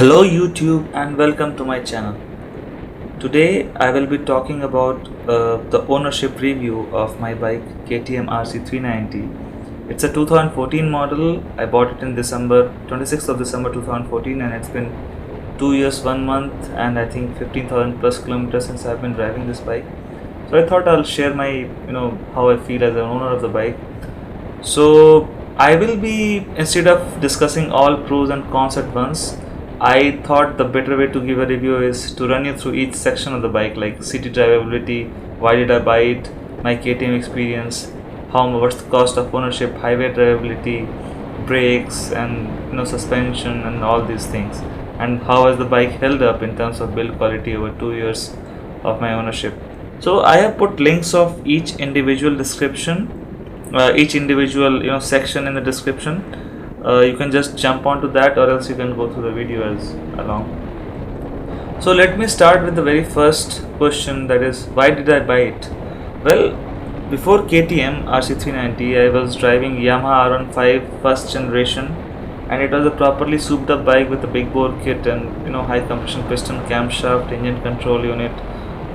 Hello YouTube and welcome to my channel. Today I will be talking about the ownership review of my bike KTM RC390. It's a 2014 model. I bought it in December 26th of December 2014 and it's been 2 years 1 month and I think 15,000 plus kilometers since I've been driving this bike. So I thought I'll share my how I feel as an owner of the bike. So I will be, instead of discussing all pros and cons at once, I thought the better way to give a review is to run you through each section of the bike, like city drivability, why did I buy it, my KTM experience, what's the cost of ownership, highway drivability, brakes, and suspension, and all these things, and how has the bike held up in terms of build quality over 2 years of my ownership. So I have put links of each individual description, each individual section in the description. You can just jump onto that, or else you can go through the video as along. So let me start with the very first question, that is, why did I buy it? Well, before KTM RC390 I was driving Yamaha R15 first generation, and it was a properly souped up bike with a big bore kit and high compression piston, camshaft, engine control unit,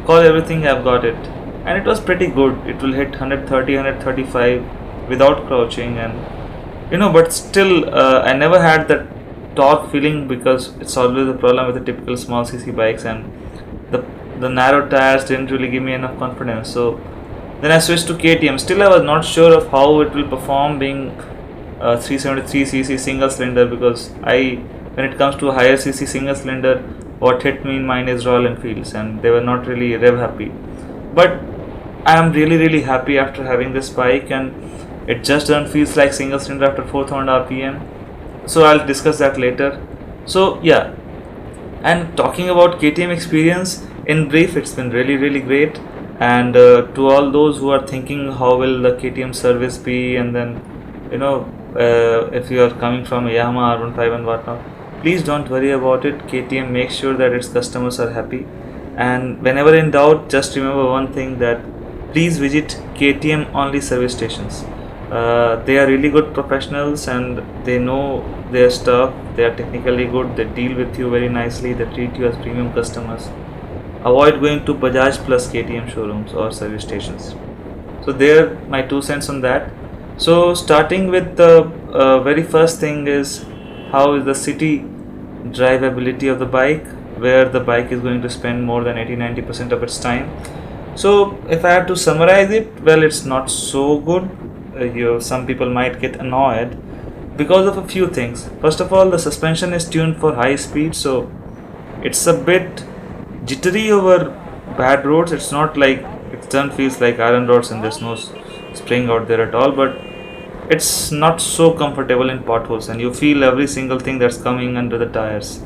call everything. I've got it, and it was pretty good. It will hit 130 135 without crouching, and but still I never had that torque feeling, because it's always a problem with the typical small cc bikes, and the narrow tires didn't really give me enough confidence. So then I switched to KTM. Still I was not sure of how it will perform being 373cc single cylinder, because when it comes to a higher cc single cylinder, what hit me in mind is Royal Enfields, and they were not really rev happy. But I am really happy after having this bike, and it just doesn't feel like single cylinder after 4000 rpm. So I'll discuss that later. So yeah, and talking about KTM Experience in brief, it's been really great. And to all those who are thinking how will the KTM service be, and then if you are coming from a Yamaha R15 and whatnot, please don't worry about it. KTM makes sure that its customers are happy, and whenever in doubt, just remember one thing, that please visit KTM only service stations. They are really good professionals and they know their stuff. They are technically good. They deal with you very nicely. They treat you as premium customers. Avoid going to Bajaj plus KTM showrooms or service stations. So there, my 2 cents on that. So starting with the very first thing is, how is the city drivability of the bike, where the bike is going to spend more than 80-90% of its time. So if I have to summarize it, well, it's not so good. Some people might get annoyed because of a few things. First of all, the suspension is tuned for high speed, so it's a bit jittery over bad roads. It's not like, it doesn't feel like iron roads and there's no spring out there at all, but it's not so comfortable in potholes, and you feel every single thing that's coming under the tires.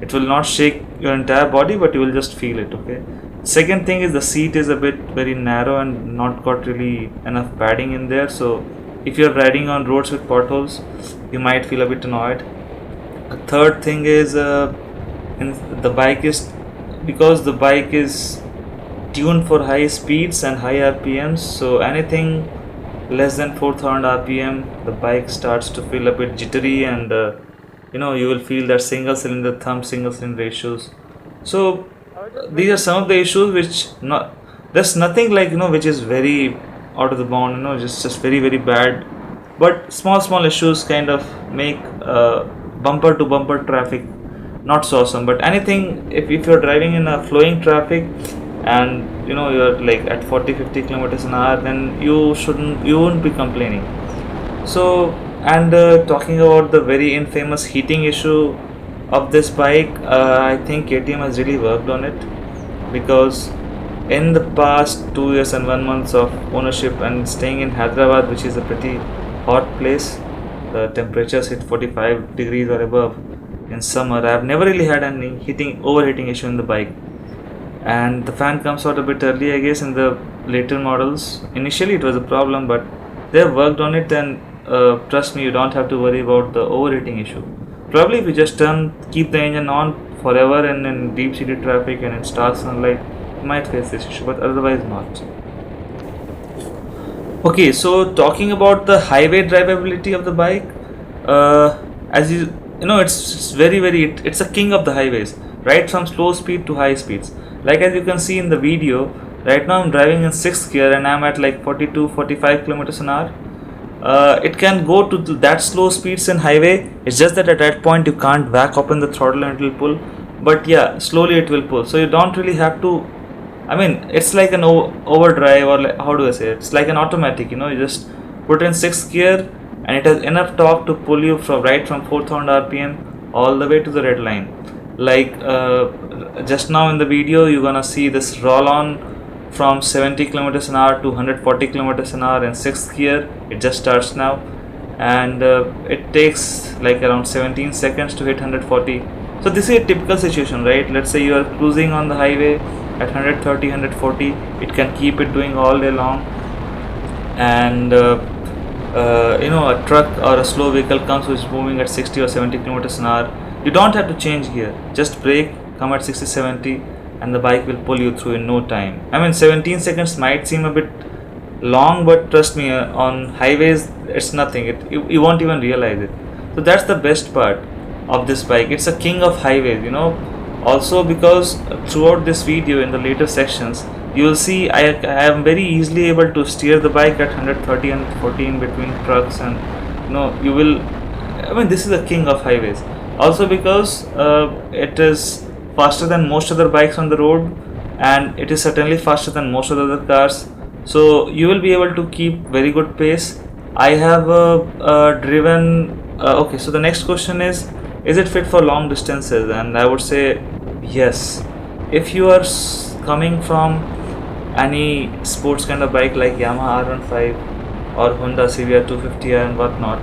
It will not shake your entire body, but you will just feel it. Okay. Second thing is, the seat is a bit very narrow and not got really enough padding in there, so if you're riding on roads with potholes, you might feel a bit annoyed. A third thing is, because the bike is tuned for high speeds and high RPMs, so anything less than 4000 rpm, the bike starts to feel a bit jittery, and you will feel that single cylinder thumb, single cylinder issues. So these are some of the issues which there's nothing like which is very out of the bound, just very bad, but small issues kind of make bumper to bumper traffic not so awesome. But anything, if you're driving in a flowing traffic and you're like at 40-50 kilometers an hour, then you won't be complaining. So, and talking about the very infamous heating issue of this bike, I think KTM has really worked on it, because in the past 2 years and 1 month of ownership and staying in Hyderabad, which is a pretty hot place, the temperatures hit 45 degrees or above in summer. I have never really had any overheating issue in the bike, and the fan comes out a bit early, I guess, in the later models. Initially it was a problem, but they have worked on it, and trust me, you don't have to worry about the overheating issue. Probably if you just keep the engine on forever and in deep city traffic and in stark sunlight, you might face this issue, but otherwise not. Okay, so talking about the highway drivability of the bike, as you it's it's a king of the highways, right from slow speed to high speeds. Like as you can see in the video, right now I'm driving in 6th gear and I'm at like 42-45 kilometers an hour. It can go to that slow speeds in highway. It's just that at that point you can't back open the throttle and it will pull, but yeah, slowly it will pull, so you don't really have to. It's like an overdrive, or like, how do I say it? It's like an automatic. You just put in 6th gear and it has enough torque to pull you from 4,000 rpm all the way to the red line. Like just now in the video you're gonna see this roll on from 70 kilometers an hour to 140 kilometers an hour in 6th gear. It just starts now, and it takes like around 17 seconds to hit 140. So this is a typical situation, right? Let's say you are cruising on the highway at 130, 140. It can keep it doing all day long, and a truck or a slow vehicle comes which is moving at 60 or 70 kilometers an hour. You don't have to change gear, just brake, come at 60, 70, and the bike will pull you through in no time. 17 seconds might seem a bit long, but trust me, on highways it's nothing. You won't even realize it. So that's the best part of this bike. It's a king of highways, also because throughout this video in the later sections you will see I am very easily able to steer the bike at 130 and 14 between trucks, and you will. This is a king of highways. Also because it is faster than most other bikes on the road, and it is certainly faster than most of the other cars. So you will be able to keep very good pace. I have driven. Okay, so the next question is it fit for long distances? And I would say yes. If you are coming from any sports kind of bike like Yamaha R15 or Honda CBR 250 and whatnot,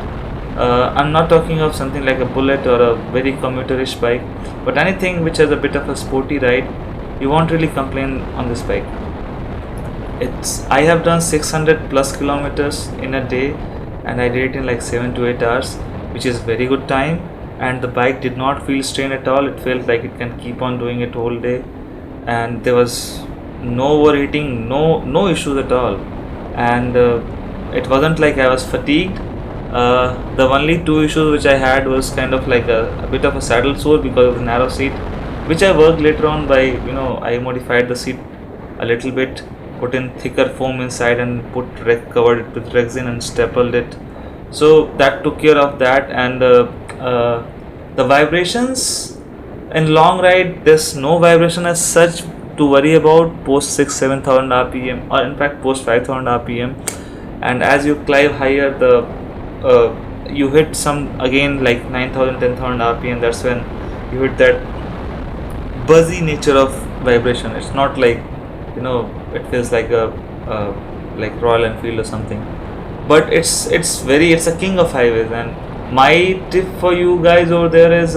I'm not talking of something like a Bullet or a very commuterish bike, but anything which has a bit of a sporty ride, you won't really complain on this bike. I have done 600 plus kilometers in a day, and I did it in like 7 to 8 hours, which is very good time, and the bike did not feel strain at all. It felt like it can keep on doing it whole day, and there was no overheating, no issues at all, and it wasn't like I was fatigued. The only two issues which I had was kind of like a bit of a saddle sore because of the narrow seat, which I worked later on by I modified the seat a little bit, put in thicker foam inside and covered it with resin and stapled it, so that took care of that. And the vibrations in long ride, there's no vibration as such to worry about post 6,000-7,000 rpm, or in fact post 5,000 rpm. And as you climb higher, you hit some again like 9,000, 10,000 rpm. That's when you hit that buzzy nature of vibration. It's not like it feels like a like Royal Enfield or something, but it's a king of highways. And my tip for you guys over there is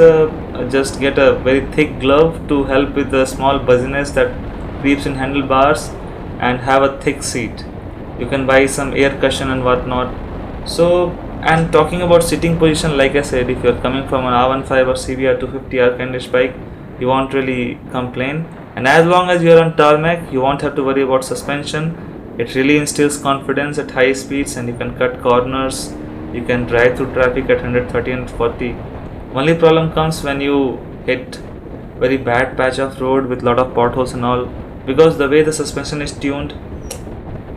just get a very thick glove to help with the small buzziness that creeps in handlebars, and have a thick seat. You can buy some air cushion and whatnot. So, and talking about sitting position, like I said, if you're coming from an R15 or CBR 250 air conditioned bike, you won't really complain. And as long as you're on tarmac, you won't have to worry about suspension. It really instills confidence at high speeds, and you can cut corners. You can drive through traffic at 130 and 40. Only problem comes when you hit very bad patch of road with lot of potholes and all, because the way the suspension is tuned,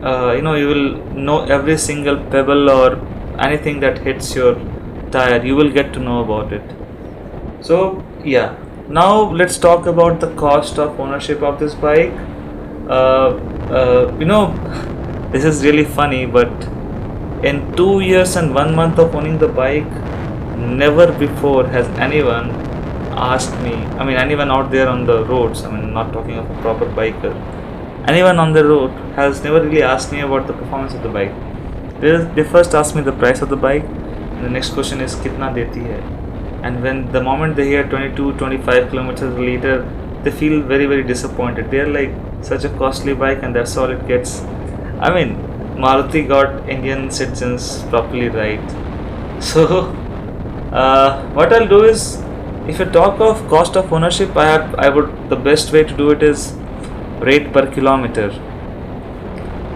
you will know every single pebble or anything that hits your tire. You will get to know about it. So yeah, now let's talk about the cost of ownership of this bike. This is really funny, but in 2 years and 1 month of owning the bike, never before has anyone asked me, anyone out there on the roads, not talking of a proper biker, anyone on the road has never really asked me about the performance of the bike. They first ask me the price of the bike, and the next question is Kitna Deti hai. And when the moment they hear 22-25 kilometers per liter, they feel very, very disappointed. They are like, such a costly bike and that's all it gets. Maruti got Indian citizens properly right. So what I'll do is, if you talk of cost of ownership, the best way to do it is rate per kilometer.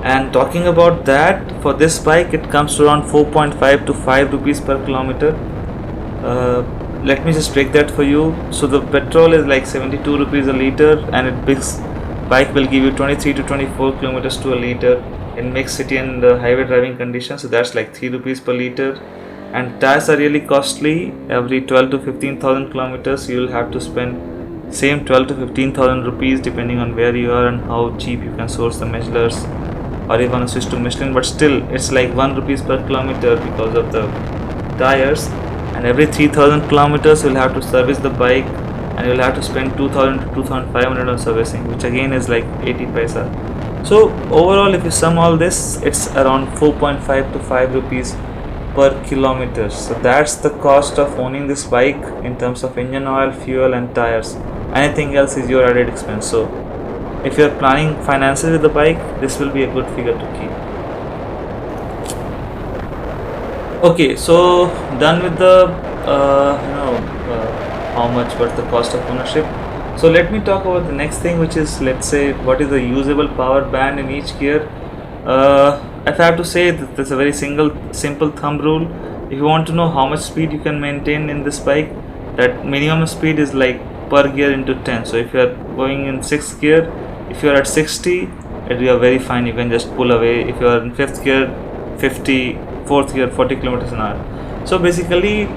And talking about that, for this bike it comes to around 4.5 to 5 rupees per kilometer. let me just break that for you. So the petrol is like 72 rupees a liter, and bike will give you 23 to 24 kilometers to a liter in mixed city and highway driving conditions. So that's like 3 rupees per liter. And tires are really costly. Every 12 to 15,000 kilometers you will have to spend same 12 to 15,000 rupees depending on where you are and how cheap you can source the measures, or even switch to Michelin. But still it's like 1 rupees per kilometer because of the tires. And every 3,000 kilometers you'll have to service the bike, and you'll have to spend 2,000 to 2,500 on servicing, which again is like 80 paisa. So overall, if you sum all this, it's around 4.5 to 5 rupees per kilometer. So that's the cost of owning this bike in terms of engine oil, fuel and tires. Anything else is your added expense. So if you're planning finances with the bike, this will be a good figure to keep. Okay, so done with the how much, what's the cost of ownership. So let me talk about the next thing, which is, let's say, what is the usable power band in each gear. If I have to say that there's a very simple thumb rule. If you want to know how much speed you can maintain in this bike, that minimum speed is like per gear into 10. So if you are going in 6th gear, if you are at 60, you are very fine, you can just pull away. If you are in 5th gear, 50, 4th gear, 40 kilometers an hour. So basically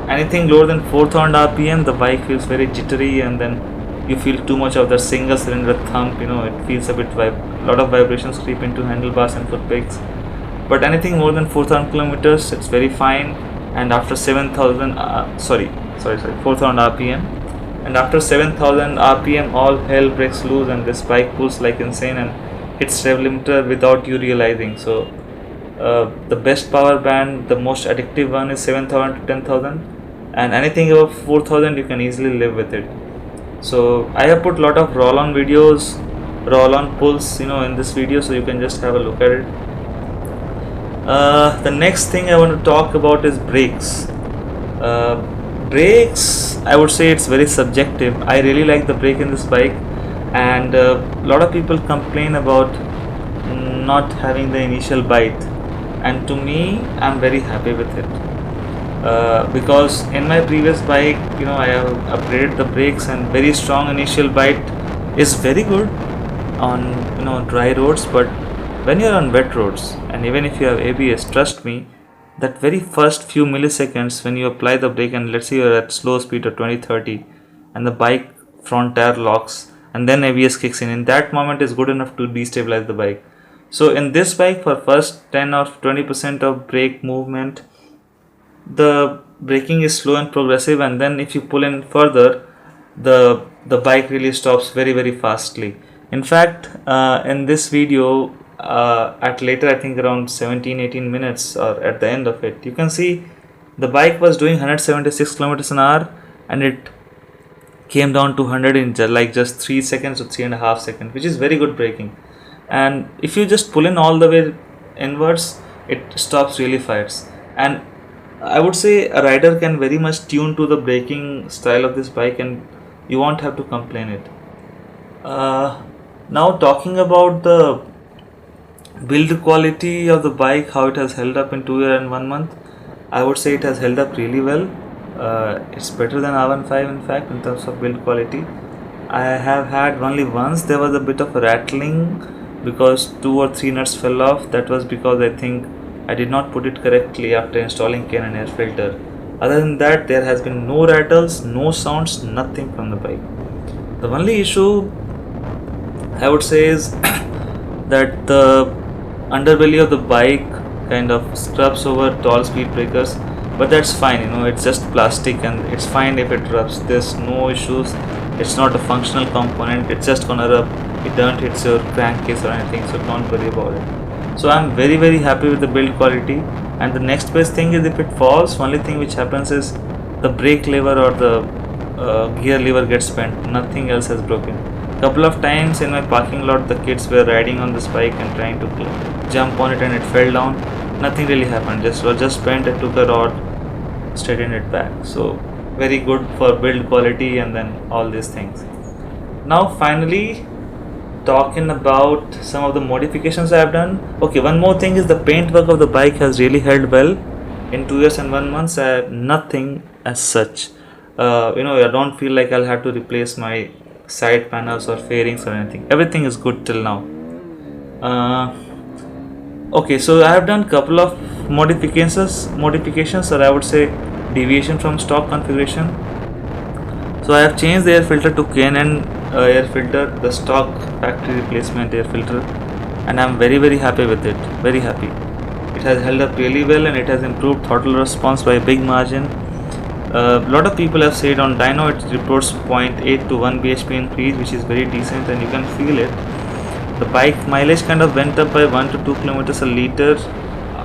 anything lower than 4000 rpm, the bike feels very jittery, and then you feel too much of that single cylinder thump. It feels a bit lot of vibrations creep into handlebars and foot pegs. But anything more than 4000 kilometers, it's very fine. And after 4000 rpm, and after 7000 rpm, all hell breaks loose, and this bike pulls like insane and hits rev limiter without you realizing. So the best power band, the most addictive one, is 7000 to 10,000, and anything above 4000 you can easily live with it. So I have put a lot of roll-on videos, roll-on pulls, in this video, so you can just have a look at it. The next thing I want to talk about is brakes. Brakes, I would say it's very subjective. I really like the brake in this bike, and a lot of people complain about not having the initial bite, and to me, I'm very happy with it. Because in my previous bike, I have upgraded the brakes, and very strong initial bite is very good on dry roads. But when you're on wet roads, and even if you have ABS, trust me, that very first few milliseconds when you apply the brake, and let's say you're at slow speed of 20-30, and the bike front tire locks, and then ABS kicks in that moment is good enough to destabilize the bike. So in this bike, for first 10 or 20% of brake movement, the braking is slow and progressive, and then if you pull in further, the bike really stops very, very fastly. In fact, in this video, at later, I think around 17-18 minutes, or at the end of it, you can see the bike was doing 176 kilometers an hour, and it came down to 100 in like just 3 seconds or 3.5 seconds, which is very good braking. And if you just pull in all the way inwards, it stops really fast. And I would say a rider can very much tune to the braking style of this bike, and you won't have to complain it. Now talking about the build quality of the bike, how it has held up in 2 years and 1 month, I would say it has held up really well. It's better than R15 in fact in terms of build quality. I have had only once there was a bit of a rattling because 2 or 3 nuts fell off. That was because I think I did not put it correctly after installing K&N air filter. Other than that, there has been no rattles, no sounds, nothing from the bike. The only issue I would say is that the underbelly of the bike kind of scrubs over tall speed breakers, but that's fine, it's just plastic and it's fine if it rubs. There's no issues. It's not a functional component, it's just gonna rub. It don't hit your crankcase or anything, so don't worry about it. So I'm very, very happy with the build quality. And the next best thing is, if it falls, only thing which happens is the brake lever or the gear lever gets bent. Nothing else has broken. Couple of times in my parking lot, the kids were riding on this bike and trying to jump on it, and it fell down. Nothing really happened. Just bent. I took a rod, straightened it back. So very good for build quality and then all these things. Now finally, talking about some of the modifications I have done. Okay, one more thing is the paint work of the bike has really held well. In 2 years and 1 month, I have nothing as such. I don't feel like I'll have to replace my side panels or fairings or anything. Everything is good till now. uh, okay, so I have done couple of modifications, or I would say deviation from stock configuration. So I have changed the air filter to K&N air filter, the stock factory replacement air filter, and I'm very very happy with it. Very happy. It has held up really well, and it has improved throttle response by a big margin. A lot of people have said on dyno it reports 0.8 to 1 bhp increase, which is very decent, and you can feel it. The bike mileage kind of went up by 1 to 2 kilometers a liter.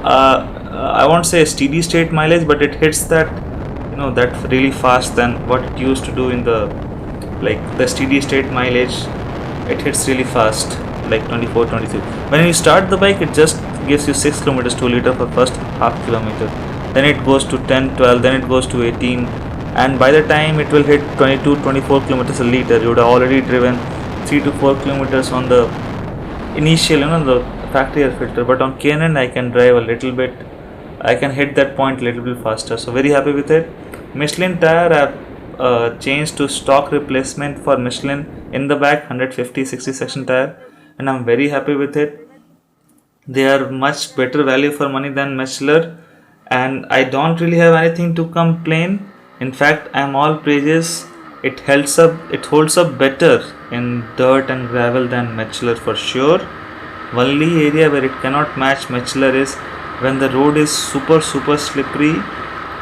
I won't say a steady state mileage, but it hits that, that really fast than what it used to do in the steady state mileage. It hits really fast, like 24, 23. When you start the bike, it just gives you 6 kilometers to a liter for first half kilometer. Then it goes to 10, 12, then it goes to 18, and by the time it will hit 22, 24 kilometers a liter, you would have already driven 3 to 4 kilometers on the initial, the factory air filter. But on K&N I can drive a little bit, I can hit that point a little bit faster, so very happy with it. Michelin tire, I have changed to stock replacement for Michelin in the back, 150/60 section tire, and I'm very happy with it. They are much better value for money than Michelin, and I don't really have anything to complain. In fact, I'm all praises. It holds up better in dirt and gravel than Michelin for sure. Only area where it cannot match Michelin is when the road is super super slippery.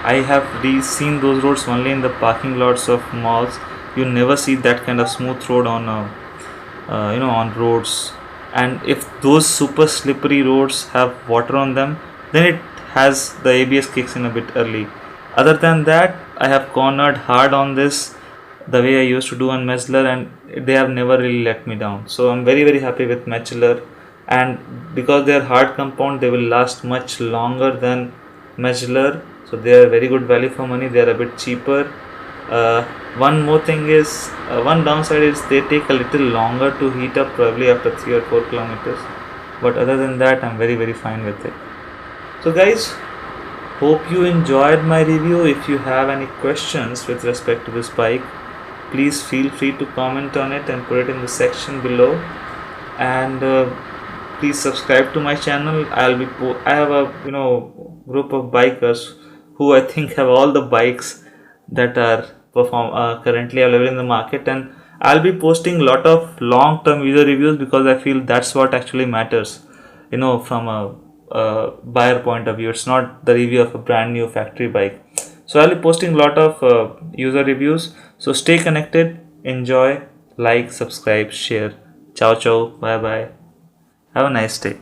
I have seen those roads only in the parking lots of malls. You never see that kind of smooth road on roads. And if those super slippery roads have water on them, then it has the ABS kicks in a bit early. Other than that, I have cornered hard on this the way I used to do on Mechler, and they have never really let me down. So I'm very very happy with Mechler, and because they are hard compound, they will last much longer than Mechler. So they are very good value for money. They are a bit cheaper. One more thing is, one downside is they take a little longer to heat up, probably after 3 or 4 kilometers. But other than that, I'm very very fine with it. So guys, hope you enjoyed my review. If you have any questions with respect to this bike, please feel free to comment on it and put it in the section below. And please subscribe to my channel. I have a group of bikers who I think have all the bikes that are currently available in the market, and I'll be posting a lot of long-term user reviews because I feel that's what actually matters. From a buyer point of view, it's not the review of a brand new factory bike. So I'll be posting a lot of user reviews. So stay connected, enjoy, like, subscribe, share. Ciao ciao, bye bye. Have a nice day.